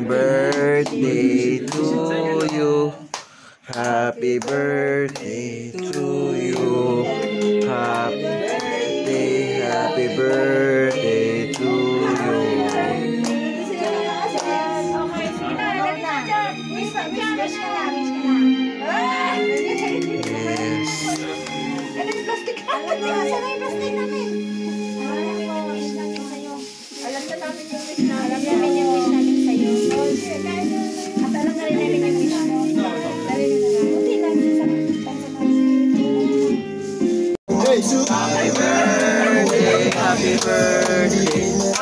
Birthday to you. Happy birthday to you. Happy birthday to you.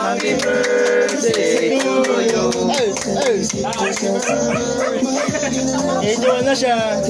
Happy birthday to you. Enjoy na siya.